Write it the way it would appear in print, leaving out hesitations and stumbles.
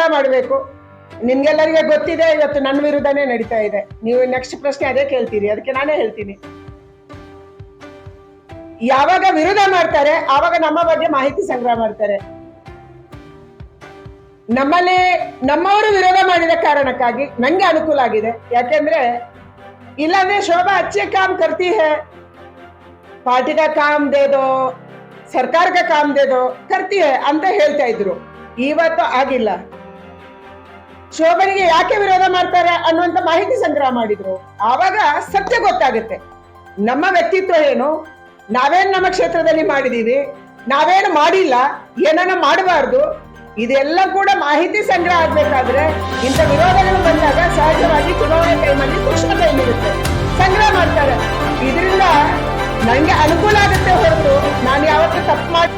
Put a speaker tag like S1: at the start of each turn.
S1: ಸಂಗ್ರಹ ಮಾಡಬೇಕು. ನಿಮ್ಗೆಲ್ಲರಿಗೆ ಗೊತ್ತಿದೆ, ಇವತ್ತು ನನ್ನ ವಿರುದ್ಧನೇ ನಡೀತಾ ಇದೆ. ನೀವು ನೆಕ್ಸ್ಟ್ ಪ್ರಶ್ನೆ ಅದೇ ಕೇಳ್ತೀರಿ, ಅದಕ್ಕೆ ನಾನೇ ಹೇಳ್ತೀನಿ. ಯಾವಾಗ ವಿರೋಧ ಮಾಡ್ತಾರೆ ಆವಾಗ ನಮ್ಮ ಬಗ್ಗೆ ಮಾಹಿತಿ ಸಂಗ್ರಹ ಮಾಡ್ತಾರೆ. ನಮ್ಮಲ್ಲಿ ನಮ್ಮವರು ವಿರೋಧ ಮಾಡಿದ ಕಾರಣಕ್ಕಾಗಿ ನಂಗೆ ಅನುಕೂಲ ಆಗಿದೆ. ಯಾಕೆಂದ್ರೆ ಇಲ್ಲಾಂದ್ರೆ ಶೋಭಾ ಅಚ್ಚೆ ಕಾಮ್ ಕರ್ತಿ ಹೈ, ಪಾರ್ಟಿ ಕಾ ಕಾಮ್ ದೇ ದೋ, ಸರ್ಕಾರ ಕಾ ಕಾಮ್ ದೇ ದೋ, ಕರ್ತಿ ಹೈ ಅಂತ ಹೇಳ್ತಾ ಇದ್ರು. ಇವತ್ತು ಆಗಿಲ್ಲ. ಶೋಭನಿಗೆ ಯಾಕೆ ವಿರೋಧ ಮಾಡ್ತಾರೆ ಅನ್ನುವಂತ ಮಾಹಿತಿ ಸಂಗ್ರಹ ಮಾಡಿದ್ರು. ಆವಾಗ ಸತ್ಯ ಗೊತ್ತಾಗುತ್ತೆ. ನಮ್ಮ ವ್ಯಕ್ತಿತ್ವ ಏನು, ನಾವೇನು ನಮ್ಮ ಕ್ಷೇತ್ರದಲ್ಲಿ ಮಾಡಿದೀವಿ, ನಾವೇನು ಮಾಡಿಲ್ಲ, ಏನನ್ನ ಮಾಡಬಾರ್ದು, ಇದೆಲ್ಲ ಕೂಡ ಮಾಹಿತಿ ಸಂಗ್ರಹ ಆಗ್ಬೇಕಾದ್ರೆ ಇಂಥ ವಿರೋಧಗಳು ಬಂದಾಗ ಸಹಜವಾಗಿ ಚುನಾವಣೆ ಟೈಮಲ್ಲಿ ಸೂಕ್ಷ್ಮ ಟೈಮ್ ಇರುತ್ತೆ, ಸಂಗ್ರಹ ಮಾಡ್ತಾರೆ. ಇದರಿಂದ ನಂಗೆ ಅನುಕೂಲ ಆಗುತ್ತೆ ಹೊರತು ನಾನು ಯಾವತ್ತೂ ತಪ್ಪು ಮಾಡಿ